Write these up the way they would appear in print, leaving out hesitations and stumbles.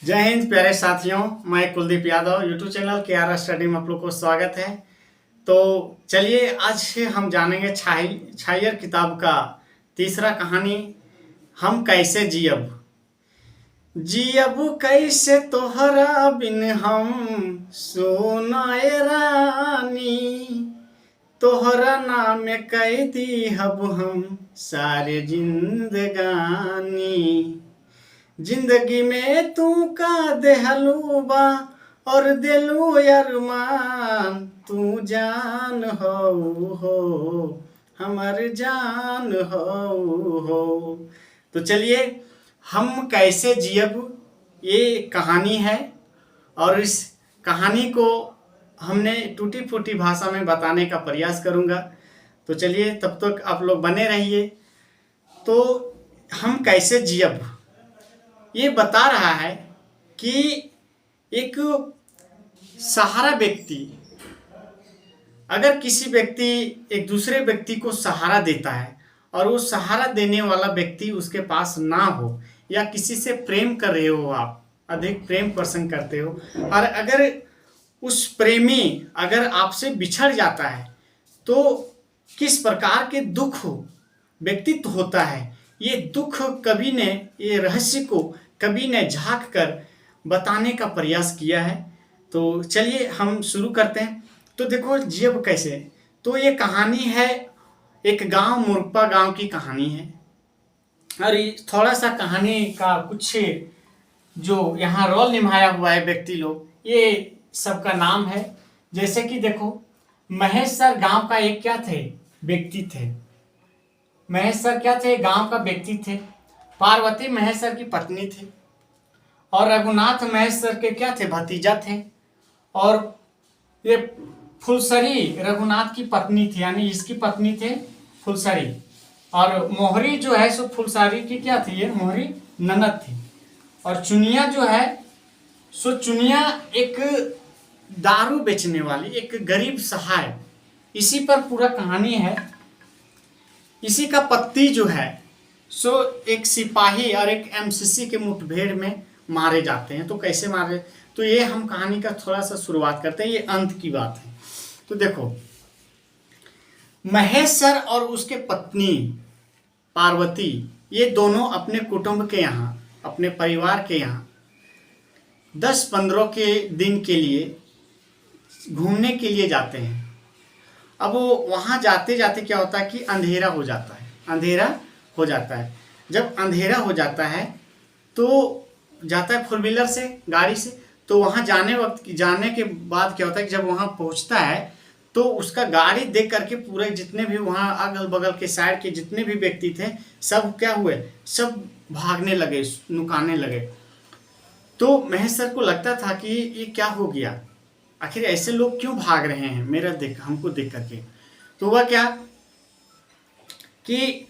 जय हिंद प्यारे साथियों, मैं कुलदीप यादव यूट्यूब चैनल के आर स्टडी में आप लोग को स्वागत है। तो चलिए आज हम जानेंगे छायर किताब का तीसरा कहानी, हम कैसे जियब। जियब कैसे तोहरा बिन हम सोनाए रानी, तोहरा नाम कह दी हब हम सारे जिंदगानी। जिंदगी में तू का देहलू बा और दिलू अरमान, तू जान हो हमर जान हो। तो चलिए हम कैसे जियब ये कहानी है, और इस कहानी को हमने टूटी फूटी भाषा में बताने का प्रयास करूँगा। तो चलिए तब तक आप लोग बने रहिए। तो हम कैसे जियब ये बता रहा है कि एक सहारा व्यक्ति अगर किसी व्यक्ति एक दूसरे व्यक्ति को सहारा देता है और वो सहारा देने वाला व्यक्ति उसके पास ना हो, या किसी से प्रेम कर रहे हो, आप अधिक प्रेम पोषण करते हो, और अगर उस प्रेमी अगर आपसे बिछड़ जाता है तो किस प्रकार के दुख व्यक्तित्व होता है। ये दुख कवि ने, ये रहस्य को कवि ने झांक कर बताने का प्रयास किया है। तो चलिए हम शुरू करते हैं। तो देखो जियब कैसे, तो ये कहानी है एक गांव मुरप्पा गांव की कहानी है। और थोड़ा सा कहानी का कुछ जो यहाँ रोल निभाया हुआ है व्यक्ति लोग, ये सबका नाम है। जैसे कि देखो महेश सर गांव का एक क्या थे, व्यक्ति थे। महेश सर क्या थे, गांव का व्यक्ति थे। पार्वती महेश सर की पत्नी थी, और रघुनाथ महेश सर के क्या थे, भतीजा थे। और ये फुलसरी रघुनाथ की पत्नी थी, यानी इसकी पत्नी थे फुलसरी। और मोहरी जो है सो फुलसरी की क्या थी, ये मोहरी ननद थी। और चुनिया जो है सो चुनिया एक दारू बेचने वाली, एक गरीब सहाय, इसी पर पूरा कहानी है। इसी का पति जो है सो एक सिपाही और एक एमसीसी के मुठभेड़ में मारे जाते हैं। तो कैसे मारे, तो ये हम कहानी का थोड़ा सा शुरुआत करते हैं, ये अंत की बात है। तो देखो महेश सर और उसके पत्नी पार्वती, ये दोनों अपने कुटुंब के यहाँ, अपने परिवार के यहाँ 10-15 के दिन के लिए घूमने के लिए जाते हैं। अब वो वहाँ जाते जाते क्या होता है कि अंधेरा हो जाता है। अंधेरा हो जाता है, जब अंधेरा हो जाता है तो जाता है फोर व्हीलर से, गाड़ी से। तो वहाँ जाने के बाद क्या होता है कि जब वहाँ पहुँचता है तो उसका गाड़ी देख करके पूरे जितने भी वहाँ अगल बगल के साइड के जितने भी व्यक्ति थे सब क्या हुए, सब भागने लगे, नुकाने लगे। तो महेश सर को लगता था कि ये क्या हो गया, आखिर ऐसे लोग क्यों भाग रहे हैं हमको देख करके। तो हुआ क्या कि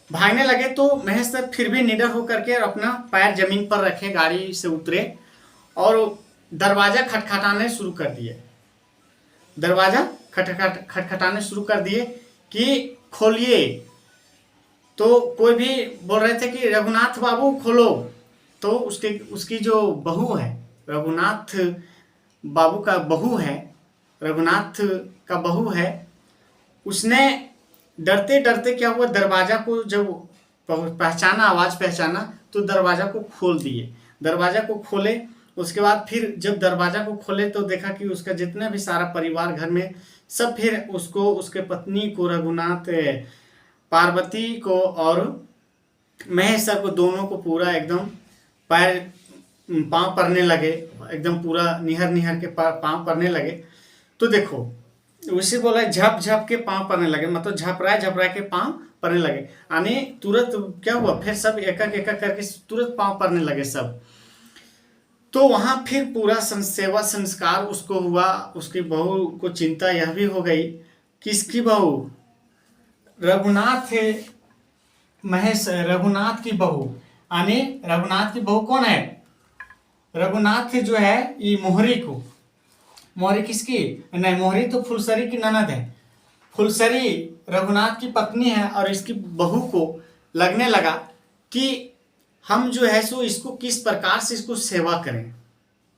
भागने लगे। तो महेश सर फिर भी निडर होकर के अपना पैर जमीन पर रखे, गाड़ी से उतरे और दरवाजा खटखटाने शुरू कर दिए। दरवाजा खटखटाने शुरू कर दिए कि खोलिए। तो कोई भी बोल रहे थे कि रघुनाथ बाबू खोलो। तो उसकी जो बहू है, रघुनाथ बाबू का बहू है, रघुनाथ का बहू है, उसने डरते डरते क्या हुआ, दरवाजा को जब पहचाना, आवाज़ पहचाना, तो दरवाजा को खोल दिए। दरवाजा को खोले, उसके बाद फिर जब दरवाजा को खोले तो देखा कि उसका जितना भी सारा परिवार घर में सब फिर उसको, उसके पत्नी को, रघुनाथ, पार्वती को और महेश सर को, दोनों को पूरा एकदम पैर पाँव पड़ने लगे, एकदम पूरा निहर के पाँव पड़ने लगे। तो देखो उसे बोला झप झप के पाँव पड़ने लगे, मतलब झपराए के पाँव पड़ने लगे। यानी तुरंत क्या हुआ, फिर सब एक एक करके तुरंत पाँव पड़ने लगे सब। तो वहाँ फिर पूरा सेवा संस्कार उसको हुआ। उसकी बहू को चिंता यह भी हो गई, किसकी बहू, रघुनाथ की बहू। यानी रघुनाथ की बहू कौन है, रघुनाथ जो है ये मोहरी को, मोहरी किसकी, नहीं मोहरी तो फुलसरी की ननद है। फुलसरी रघुनाथ की पत्नी है, और इसकी बहू को लगने लगा कि हम जो है सो इसको किस प्रकार से इसको सेवा करें,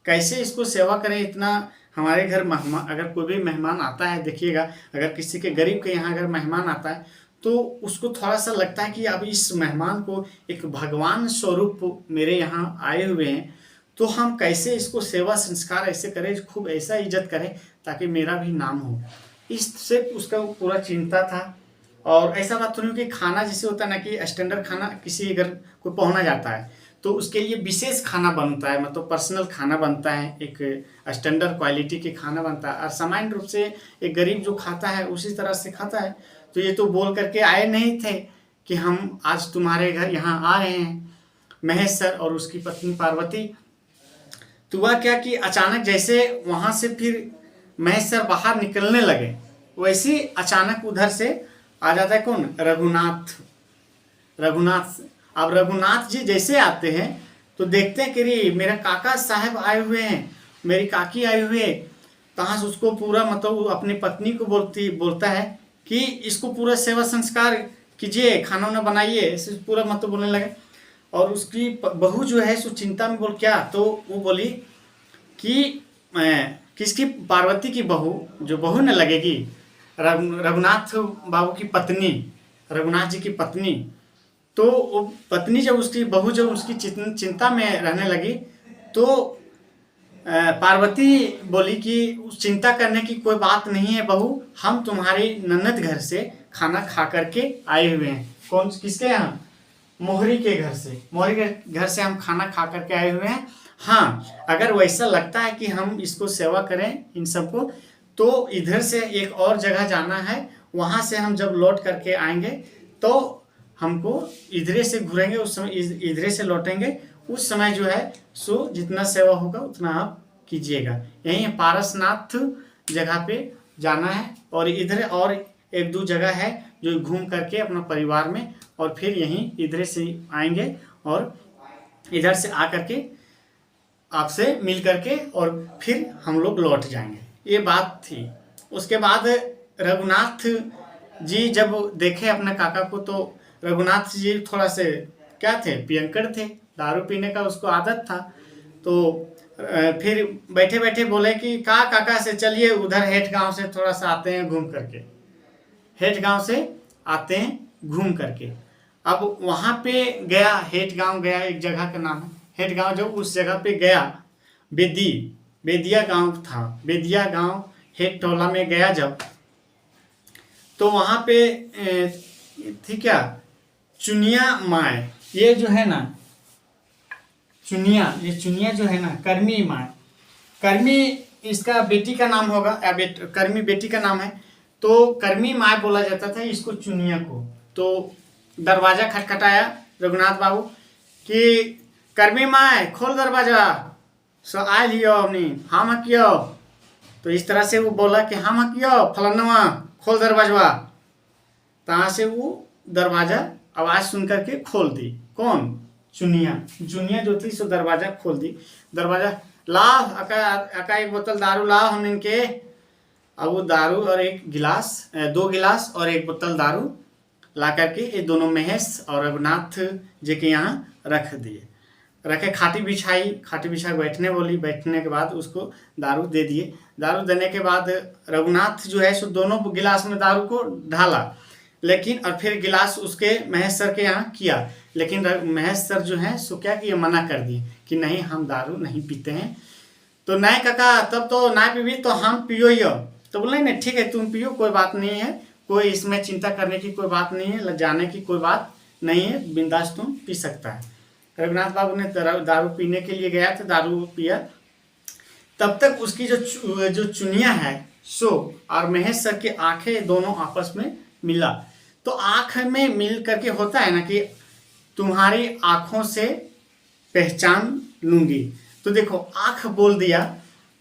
कैसे इसको सेवा करें। इतना हमारे घर मेहमान, अगर कोई भी मेहमान आता है, देखिएगा अगर किसी के गरीब के यहाँ अगर मेहमान आता है तो उसको थोड़ा सा लगता है कि अब इस मेहमान को एक भगवान स्वरूप मेरे यहाँ आए हुए हैं, तो हम कैसे इसको सेवा संस्कार ऐसे करें, खूब ऐसा इज्जत करें ताकि मेरा भी नाम हो। इससे उसका पूरा चिंता था। और ऐसा बात तो नहीं कि खाना जैसे होता है ना कि स्टैंडर्ड खाना, किसी अगर कोई पहुँना जाता है तो उसके लिए विशेष खाना बनता है, मतलब पर्सनल खाना बनता है, एक स्टैंडर्ड क्वालिटी के खाना बनता है, और सामान्य रूप से एक गरीब जो खाता है उसी तरह से खाता है। तो ये तो बोल करके आए नहीं थे कि हम आज तुम्हारे घर यहाँ आ रहे हैं, महेश सर और उसकी पत्नी पार्वती। तो हुआ क्या कि अचानक जैसे वहाँ से फिर महेश सर बाहर निकलने लगे, वैसे अचानक उधर से आ जाता है कौन, रघुनाथ। अब रघुनाथ जी जैसे आते हैं तो देखते हैं कि रे मेरा काका साहब आए हुए हैं, मेरी काकी आई हुई है। कहाँ से उसको पूरा मतलब अपनी पत्नी को बोलता है कि इसको पूरा सेवा संस्कार कीजिए, खाना वाना बनाइए, ऐसे पूरा मतलब बोलने लगे। और उसकी बहू जो है सो चिंता में बोल क्या, तो वो बोली कि किसकी, पार्वती की बहू, जो बहू न लगेगी रघुनाथ बाबू की पत्नी, रघुनाथ जी की पत्नी। तो वो पत्नी जब उसकी बहू जब उसकी चिंता में रहने लगी तो पार्वती बोली कि उस चिंता करने की कोई बात नहीं है बहू, हम तुम्हारी ननद घर से खाना खा करके आए हुए हैं। कौन, किसके यहाँ, मोहरी के घर से, मोहरी के घर से हम खाना खा करके आए हुए हैं। हाँ, अगर वैसा लगता है कि हम इसको सेवा करें इन सबको, तो इधर से एक और जगह जाना है, वहाँ से हम जब लौट करके आएंगे तो हमको इधरे से घूरेंगे, उस समय इधरे से लौटेंगे, उस समय जो है सो जितना सेवा होगा उतना आप कीजिएगा। यहीं पारसनाथ जगह पे जाना है, और इधर और एक दो जगह है जो घूम करके अपना परिवार में, और फिर यहीं इधर से आएंगे और इधर से आ करके आपसे मिल करके और फिर हम लोग लौट जाएंगे। ये बात थी। उसके बाद रघुनाथ जी जब देखे अपने काका को, तो रघुनाथ जी थोड़ा से क्या थे, पियंकड़ थे, दारू पीने का उसको आदत था। तो फिर बैठे बैठे बोले कि काका से चलिए उधर हेठ गांव से थोड़ा सा आते हैं घूम करके, हेठ गांव से आते हैं घूम करके। अब वहाँ पे गया, हेठ गांव गया, एक जगह का नाम है हेठ गांव। जो उस जगह पे गया, बेदिया गांव था, बेदिया गांव हेठ टोला में गया जब, तो वहाँ पे थी क्या, चुनिया माए, ये जो है ना चुनिया, ये चुनिया जो है ना कर्मी माए, कर्मी इसका बेटी का नाम होगा, कर्मी बेटी का नाम है, तो कर्मी माए बोला जाता था इसको, चुनिया को। तो दरवाजा खटखटाया रघुनाथ बाबू कि कर्मी माए खोल दरवाजा, सो आए लियो अपनी, हम हकियो। तो इस तरह से वो बोला कि हम हकियो फलनवा, खोल दरवाजा। तहाँ से वो दरवाजा आवाज सुन करके खोल दी। कौन, चुनिया जो थी सो दरवाजा खोल दी। दरवाजा लाओ अका एक बोतल दारू लाओ हम इनके। अब वो दारू और एक गिलास, 2 गिलास और एक बोतल दारू ला करके ये दोनों महेश और रघुनाथ जी के यहाँ रख दिए। रखे, खाटी बिछा बैठने बोली, बैठने के बाद उसको दारू दे दिए। दारू देने के बाद रघुनाथ जो है सो दोनों गिलास में दारू को ढाला, लेकिन और फिर गिलास उसके महेश सर के यहाँ किया, लेकिन महेश सर जो है सो क्या किए, मना कर दिए कि नहीं हम दारू नहीं पीते हैं। तो नहीं काका तब तो ना पीबी तो हम पियो ही। तो बोले नहीं ठीक है तुम पियो, कोई बात नहीं है, कोई इसमें चिंता करने की कोई बात नहीं है, जाने की कोई बात नहीं है, बिंदास तुम पी सकता है। रघुनाथ बाबू ने दारू पीने के लिए गया था, दारू पिया। तब तक उसकी जो चुनिया है सो और महेश सर की आंखें दोनों आपस में मिला। तो आंख में मिल करके होता है ना कि तुम्हारी आंखों से पहचान लूंगी। तो देखो आंख बोल दिया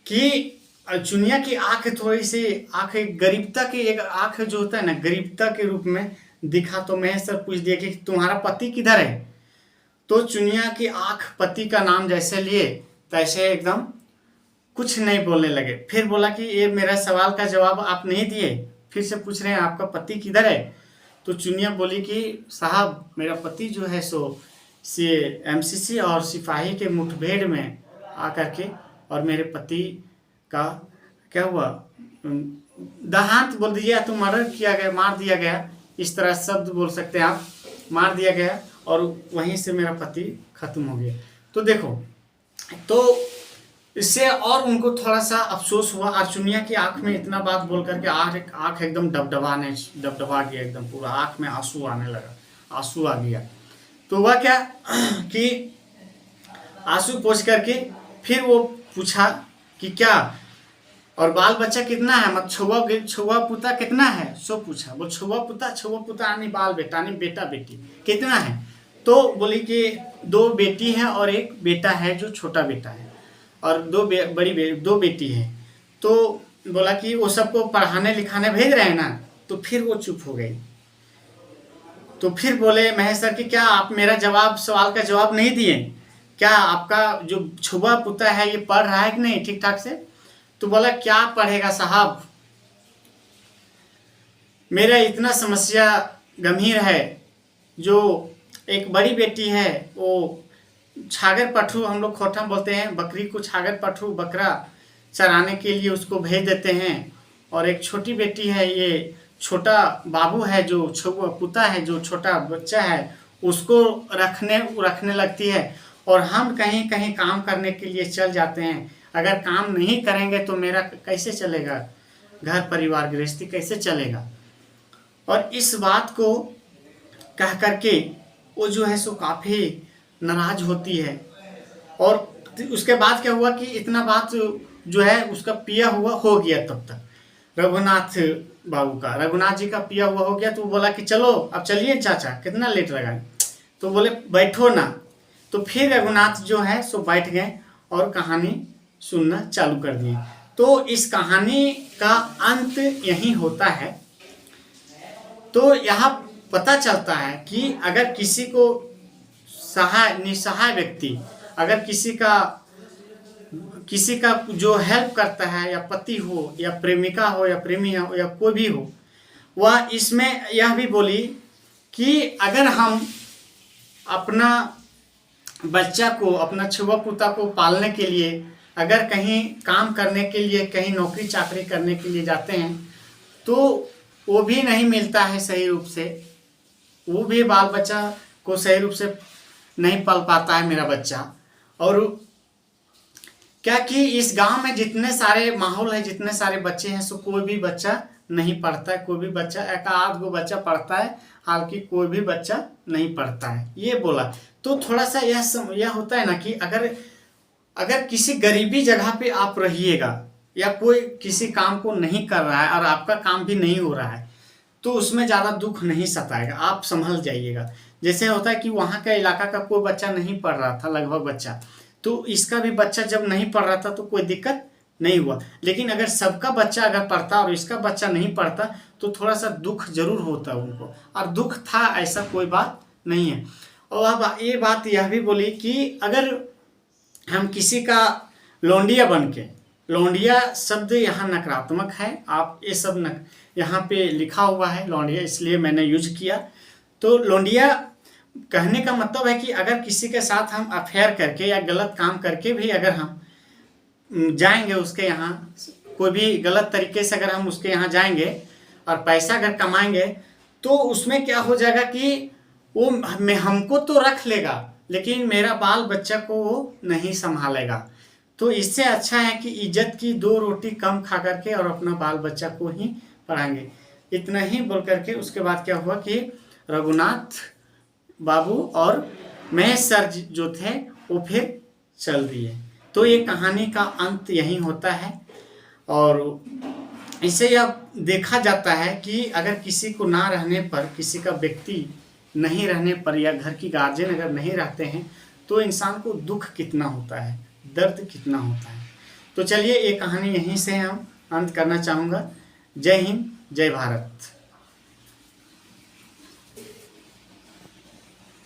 कि चुनिया की आंख थोड़ी सी, आंख गरीबता की एक आंख जो होता है ना, गरीबता के रूप में दिखा। तो महेश सर पूछ दिया कि तुम्हारा पति किधर है। तो चुनिया की आंख पति का नाम जैसे लिए तैसे एकदम कुछ नहीं बोलने लगे। फिर बोला कि ये मेरा सवाल का जवाब आप नहीं दिए, फिर से पूछ रहे हैं आपका पति किधर है। तो चुनिया बोली कि साहब मेरा पति जो है सो से एमसीसी और सिपाही के मुठभेड़ में आकर के और मेरे पति का क्या हुआ, देहांत बोल दीजिए, या तो मर्डर किया गया, मार दिया गया, इस तरह शब्द बोल सकते हैं आप, मार दिया गया और वहीं से मेरा पति खत्म हो गया। तो देखो, तो इससे और उनको थोड़ा सा अफसोस हुआ। अर्चुनिया की आंख में इतना बात बोल करके आंख एकदम डबडबा गया, एकदम पूरा आंख में आंसू आने लगा, आंसू आ गया। तो हुआ क्या कि आंसू पोंछ करके फिर वो पूछा कि क्या और बाल बच्चा कितना है, मत छुआ पुता कितना है, सो पूछा। बोल छुआ पुता यानी बाल बेटा यानी बेटा बेटी कितना है। तो बोली कि 2 बेटी है और 1 बेटा है जो छोटा बेटा है, और 2 दो बेटी है। तो बोला कि वो सबको पढ़ाने लिखाने भेज रहे हैं ना। तो फिर वो चुप हो गई। तो फिर बोले महेश सर कि क्या आप मेरा सवाल का जवाब नहीं दिए, क्या आपका जो छुआ पुता है ये पढ़ रहा है कि नहीं ठीक ठाक से। तो बोला क्या पढ़ेगा साहब, मेरा इतना समस्या गंभीर है। जो एक बड़ी बेटी है वो छागर पठरू, हम लोग खोटा बोलते हैं, बकरी को छागर पठरू बकरा चराने के लिए उसको भेज देते हैं। और एक छोटी बेटी है, ये छोटा बाबू है जो छुआ पुता है, जो छोटा बच्चा है, उसको रखने लगती है। और हम कहीं कहीं काम करने के लिए चल जाते हैं। अगर काम नहीं करेंगे तो मेरा कैसे चलेगा, घर परिवार गृहस्थी कैसे चलेगा। और इस बात को कह करके वो जो है सो काफ़ी नाराज होती है। और उसके बाद क्या हुआ कि इतना बात जो है उसका पिया हुआ हो गया। तब तक रघुनाथ जी का पिया हुआ हो गया। तो बोला कि चलो अब चलिए चाचा, कितना लेट लगाए। तो बोले बैठो ना। तो फिर रघुनाथ जो है सो बैठ गए और कहानी सुनना चालू कर दिए। तो इस कहानी का अंत यही होता है। तो यहाँ पता चलता है कि अगर किसी को निसहाय व्यक्ति अगर किसी का जो हेल्प करता है, या पति हो या प्रेमिका हो या प्रेमी हो या कोई भी हो, वह इसमें यह भी बोली कि अगर हम अपना बच्चा को, अपना छुआ पुता को पालने के लिए अगर कहीं काम करने के लिए, कहीं नौकरी चाकरी करने के लिए जाते हैं तो वो भी नहीं मिलता है सही रूप से, वो भी बाल बच्चा को सही रूप से नहीं पाल पाता है मेरा बच्चा। और क्या कि इस गांव में जितने सारे माहौल है, जितने सारे बच्चे हैं, सो कोई भी बच्चा नहीं पढ़ता है। कोई भी बच्चा, एक आध गो बच्चा पढ़ता है, हालांकि कोई भी बच्चा नहीं पढ़ता है, ये बोला। तो थोड़ा सा यह होता है ना कि अगर किसी गरीबी जगह पे आप रहिएगा, या कोई किसी काम को नहीं कर रहा है और आपका काम भी नहीं हो रहा है, तो उसमें ज़्यादा दुख नहीं सताएगा, आप संभल जाइएगा। जैसे होता है कि वहाँ का इलाका का कोई बच्चा नहीं पढ़ रहा था, लगभग बच्चा, तो इसका भी बच्चा जब नहीं पढ़ रहा था तो कोई दिक्कत नहीं हुआ। लेकिन अगर सबका बच्चा अगर पढ़ता और इसका बच्चा नहीं पढ़ता तो थोड़ा सा दुख जरूर होता उनको, और दुख था, ऐसा कोई बात नहीं है। और अब ये बात यह भी बोली कि अगर हम किसी का लौंडिया बन के, लौंडिया शब्द यहाँ नकारात्मक है, आप ये सब यहाँ पे लिखा हुआ है लौंडिया, इसलिए मैंने यूज किया। तो लौंडिया कहने का मतलब है कि अगर किसी के साथ हम अफेयर करके या गलत काम करके भी अगर हम जाएंगे उसके यहाँ, कोई भी गलत तरीके से अगर हम उसके यहाँ जाएंगे और पैसा अगर कमाएंगे, तो उसमें क्या हो जाएगा कि वो हमको तो रख लेगा लेकिन मेरा बाल बच्चा को वो नहीं संभालेगा। तो इससे अच्छा है कि इज्जत की 2 रोटी कम खा करके और अपना बाल बच्चा को ही पढ़ाएंगे। इतना ही बोल करके उसके बाद क्या हुआ कि रघुनाथ बाबू और महेश सर जो थे वो फिर चल दिए। तो ये कहानी का अंत यही होता है। और इससे यह देखा जाता है कि अगर किसी को ना रहने पर, किसी का व्यक्ति नहीं रहने पर, या घर की गार्जियन अगर नहीं रहते हैं, तो इंसान को दुख कितना होता है, दर्द कितना होता है। तो चलिए ये कहानी यहीं से हम अंत करना चाहूँगा। जय हिंद, जय भारत।